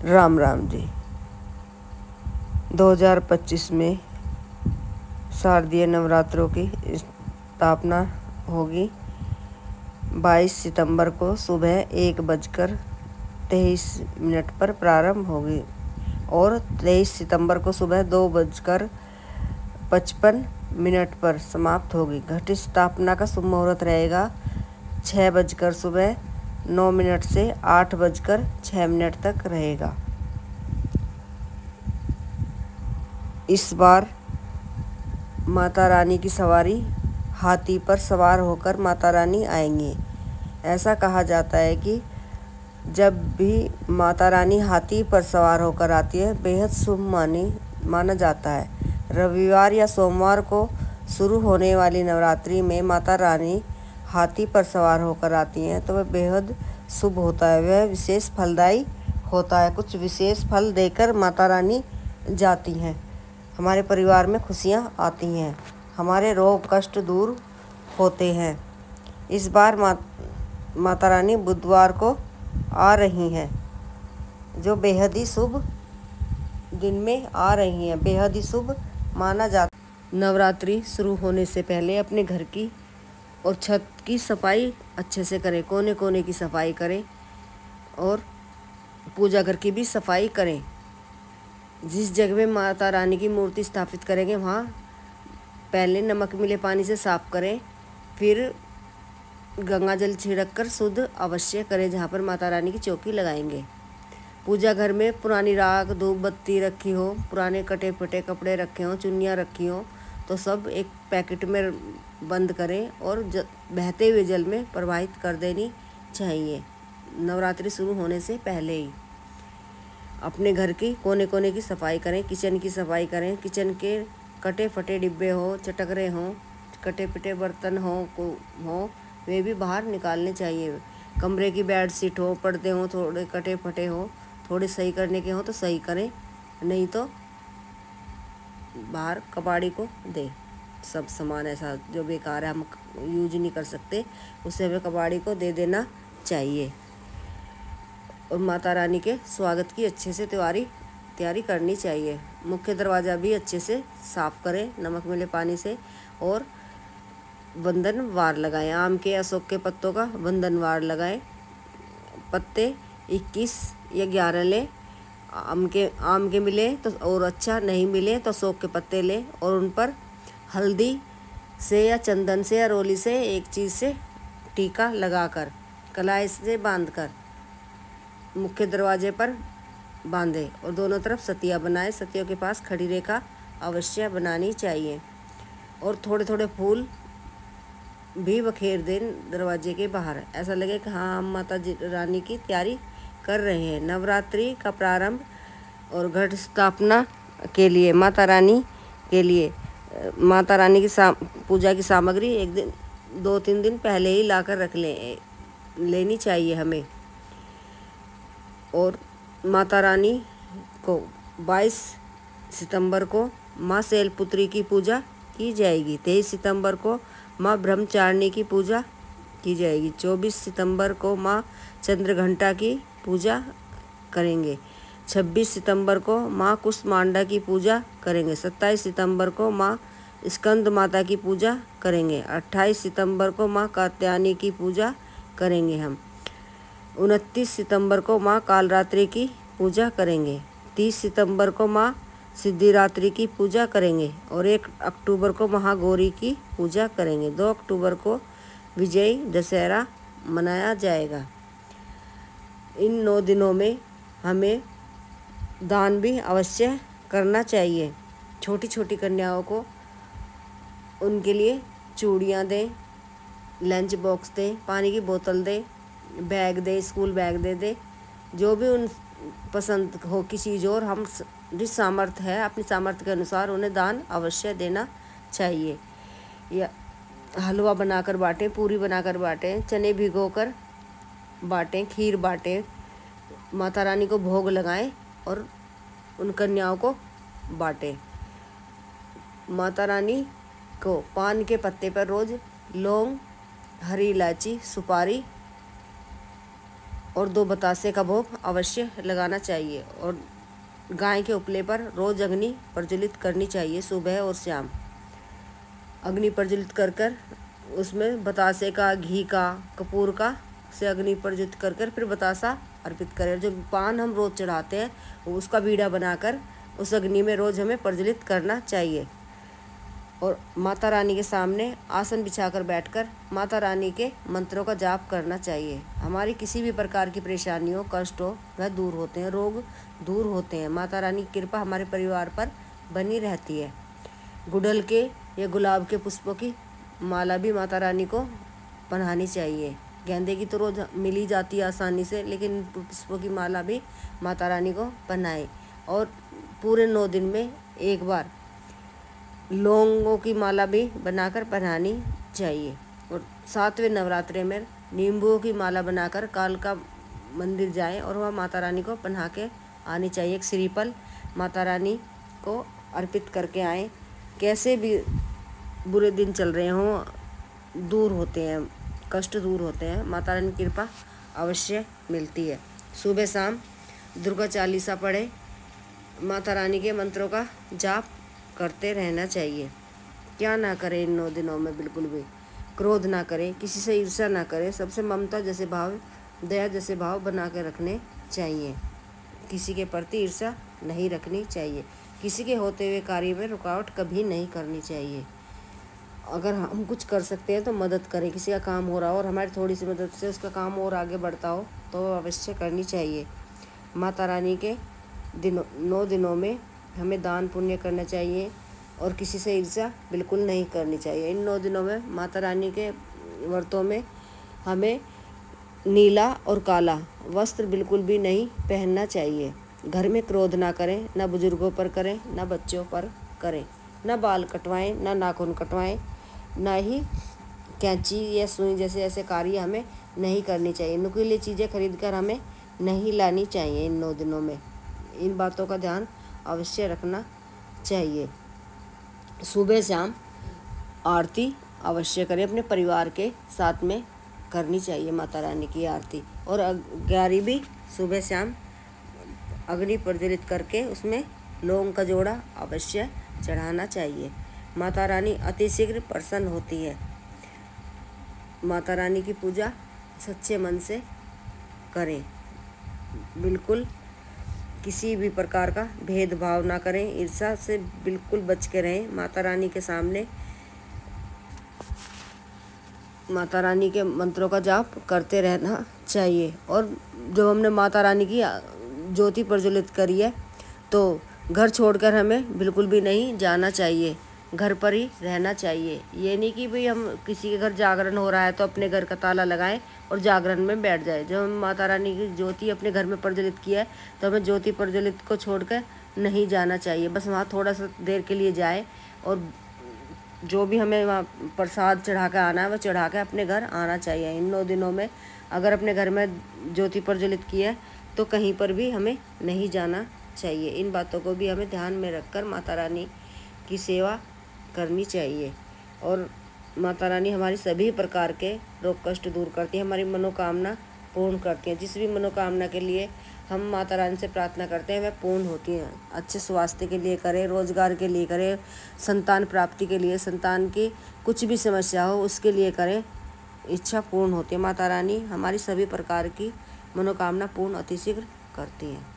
राम राम जी। 2025 में शारदीय नवरात्रों की स्थापना होगी। 22 सितंबर को सुबह 1:23 पर प्रारंभ होगी और 23 सितंबर को सुबह 2:55 पर समाप्त होगी। घट स्थापना का शुभ मुहूर्त रहेगा 6 सुबह 9 से 8:06 तक रहेगा। इस बार माता रानी की सवारी हाथी पर सवार होकर माता रानी आएंगी। ऐसा कहा जाता है कि जब भी माता रानी हाथी पर सवार होकर आती है बेहद शुभ माना जाता है। रविवार या सोमवार को शुरू होने वाली नवरात्रि में माता रानी हाथी पर सवार होकर आती हैं तो वह बेहद शुभ होता है, वह विशेष फलदायी होता है। कुछ विशेष फल देकर माता रानी जाती हैं। हमारे परिवार में खुशियाँ आती हैं, हमारे रोग कष्ट दूर होते हैं। इस बार माता रानी बुधवार को आ रही हैं, जो बेहद ही शुभ दिन में आ रही हैं, बेहद ही शुभ माना जाता है। नवरात्रि शुरू होने से पहले अपने घर की और छत की सफाई अच्छे से करें, कोने कोने की सफाई करें और पूजा घर की भी सफाई करें। जिस जगह में माता रानी की मूर्ति स्थापित करेंगे वहाँ पहले नमक मिले पानी से साफ करें, फिर गंगा जल छिड़क कर शुद्ध अवश्य करें जहाँ पर माता रानी की चौकी लगाएंगे। पूजा घर में पुरानी राख धूप बत्ती रखी हो, पुराने कटे फटे कपड़े रखे हों, चुन्नियाँ रखी हों तो सब एक पैकेट में बंद करें और बहते हुए जल में प्रवाहित कर देनी चाहिए। नवरात्रि शुरू होने से पहले ही अपने घर की कोने कोने की सफाई करें, किचन की सफाई करें। किचन के कटे फटे डिब्बे हो, चटकरे हों, कटे पिटे बर्तन हों वे भी बाहर निकालने चाहिए। कमरे की बेडशीट हो, पर्दे हों थोड़े कटे फटे हों, थोड़े सही करने के हों तो सही करें, नहीं तो बाहर कबाड़ी को दें। सब सामान ऐसा जो बेकार है हम यूज नहीं कर सकते उसे हमें कबाड़ी को दे देना चाहिए। और माता रानी के स्वागत की अच्छे से तैयारी करनी चाहिए। मुख्य दरवाज़ा भी अच्छे से साफ़ करें नमक मिले पानी से और बंधन वार लगाएं। आम के अशोक के पत्तों का बंधन वार लगाएं। पत्ते 21 या 11 लें। आम के मिले तो और अच्छा, नहीं मिले तो अशोक के पत्ते लें और उन पर हल्दी से या चंदन से या रोली से एक चीज़ से टीका लगाकर कलाई से बांधकर मुख्य दरवाजे पर बांधे और दोनों तरफ सतिया बनाए। सतियों के पास खड़ी रेखा अवश्य बनानी चाहिए और थोड़े थोड़े फूल भी बखेर दें दरवाजे के बाहर। ऐसा लगे कि हाँ हम माता रानी की तैयारी कर रहे हैं। नवरात्रि का प्रारंभ और घट स्थापना के लिए माता रानी की पूजा की सामग्री 2-3 दिन पहले ही लाकर लेनी चाहिए हमें। और माता रानी को 22 सितंबर को माँ शैलपुत्री की पूजा की जाएगी। 23 सितंबर को माँ ब्रह्मचारिणी की पूजा की जाएगी। 24 सितंबर को माँ चंद्रघंटा की पूजा करेंगे। 26 सितंबर को माँ कुष्मांडा की पूजा करेंगे। 27 सितंबर को माँ स्कंद माता की पूजा करेंगे। 28 सितंबर को माँ कात्यायनी की पूजा करेंगे हम। 29 सितंबर को माँ कालरात्रि की पूजा करेंगे। 30 सितंबर को माँ सिद्धिरात्रि की पूजा करेंगे और 1 अक्टूबर को महागौरी की पूजा करेंगे। 2 अक्टूबर को विजयी दशहरा मनाया जाएगा। इन 9 दिनों में हमें दान भी अवश्य करना चाहिए। छोटी छोटी कन्याओं को उनके लिए चूड़ियाँ दें, लंच बॉक्स दें, पानी की बोतल दें, बैग दें, स्कूल बैग दे दें, जो भी उन पसंद हो की चीज़। और हम जिस सामर्थ्य है अपनी सामर्थ्य के अनुसार उन्हें दान अवश्य देना चाहिए। या हलवा बनाकर बाँटें, पूरी बनाकर बाँटें, चने भिगोकर बाँटें, खीर बाँटें, माता रानी को भोग लगाएं और उन कन्याओं को बाँटें। माता रानी को पान के पत्ते पर रोज़ लौंग, हरी इलायची, सुपारी और 2 बतासे का भोग अवश्य लगाना चाहिए। और गाय के उपले पर रोज अग्नि प्रज्वलित करनी चाहिए सुबह और शाम। अग्नि प्रज्वलित कर उसमें बतासे का, घी का, कपूर का से अग्नि प्रज्वलित कर फिर बतासा अर्पित करें। जो पान हम रोज चढ़ाते हैं उसका बीड़ा बनाकर उस अग्नि में रोज हमें प्रज्वलित करना चाहिए। और माता रानी के सामने आसन बिछाकर बैठकर माता रानी के मंत्रों का जाप करना चाहिए। हमारी किसी भी प्रकार की परेशानियों, कष्ट हो वह दूर होते हैं, रोग दूर होते हैं। माता रानी की कृपा हमारे परिवार पर बनी रहती है। गुड़हल के या गुलाब के पुष्पों की माला भी माता रानी को पहनानी चाहिए। गेंदे की तो रोज मिल ही जाती है आसानी से, लेकिन पुष्पों की माला भी माता रानी को पहनाएं। और पूरे 9 दिन में एक बार लौंगों की माला भी बनाकर पहनानी चाहिए। और 7वें नवरात्रे में नींबुओं की माला बनाकर कालका मंदिर जाएं और वह माता रानी को पहना के आनी चाहिए। एक श्रीफल माता रानी को अर्पित करके आएँ। कैसे भी बुरे दिन चल रहे हों दूर होते हैं, कष्ट दूर होते हैं, माता रानी की कृपा अवश्य मिलती है। सुबह शाम दुर्गा चालीसा पढ़े, माता रानी के मंत्रों का जाप करते रहना चाहिए। क्या ना करें इन 9 दिनों में, बिल्कुल भी क्रोध ना करें, किसी से ईर्ष्या ना करें, सबसे ममता जैसे भाव, दया जैसे भाव बना के रखने चाहिए। किसी के प्रति ईर्ष्या नहीं रखनी चाहिए। किसी के होते हुए कार्य में रुकावट कभी नहीं करनी चाहिए। अगर हम कुछ कर सकते हैं तो मदद करें। किसी का काम हो रहा हो और हमारी थोड़ी सी मदद से उसका काम और आगे बढ़ता हो तो अवश्य करनी चाहिए। माता रानी के 9 दिनों में हमें दान पुण्य करना चाहिए और किसी से ईर्ष्या बिल्कुल नहीं करनी चाहिए। इन 9 दिनों में माता रानी के व्रतों में हमें नीला और काला वस्त्र बिल्कुल भी नहीं पहनना चाहिए। घर में क्रोध ना करें, ना बुजुर्गों पर करें, ना बच्चों पर करें, ना बाल कटवाएं, ना नाखून कटवाएं, ना ही कैंची या सुई जैसे ऐसे कार्य हमें नहीं करनी चाहिए। नुकीली चीज़ें खरीदकर हमें नहीं लानी चाहिए इन 9 दिनों में। इन बातों का ध्यान अवश्य रखना चाहिए। सुबह शाम आरती अवश्य करें, अपने परिवार के साथ में करनी चाहिए माता रानी की आरती। और 11 भी सुबह शाम अग्नि प्रज्वलित करके उसमें लौंग का जोड़ा अवश्य चढ़ाना चाहिए। माता रानी अति शीघ्र प्रसन्न होती है। माता रानी की पूजा सच्चे मन से करें, बिल्कुल किसी भी प्रकार का भेदभाव ना करें, ईर्ष्या से बिल्कुल बच के रहें। माता रानी के सामने माता रानी के मंत्रों का जाप करते रहना चाहिए। और जब हमने माता रानी की ज्योति प्रज्वलित करी है तो घर छोड़कर हमें बिल्कुल भी नहीं जाना चाहिए, घर पर ही रहना चाहिए। ये नहीं कि भाई हम किसी के घर जागरण हो रहा है तो अपने घर का ताला लगाएं और जागरण में बैठ जाए। जब हम माता रानी की ज्योति अपने घर में प्रज्वलित किया है तो हमें ज्योति प्रज्वलित को छोड़कर नहीं जाना चाहिए। बस वहाँ थोड़ा सा देर के लिए जाए और जो भी हमें वहाँ प्रसाद चढ़ा कर आना है वह चढ़ा कर अपने घर आना चाहिए। इन 9 दिनों में अगर अपने घर में ज्योति प्रज्वलित की है तो कहीं पर भी हमें नहीं जाना चाहिए। इन बातों को भी हमें ध्यान में रखकर माता रानी की सेवा करनी चाहिए। और माता रानी हमारी सभी प्रकार के रोग कष्ट दूर करती है, हमारी मनोकामना पूर्ण करती हैं। जिस भी मनोकामना के लिए हम माता रानी से प्रार्थना करते हैं वह पूर्ण होती हैं। अच्छे स्वास्थ्य के लिए करें, रोजगार के लिए करें, संतान प्राप्ति के लिए, संतान की कुछ भी समस्या हो उसके लिए करें, इच्छा पूर्ण होती है। माता रानी हमारी सभी प्रकार की मनोकामना पूर्ण अतिशीघ्र करती हैं।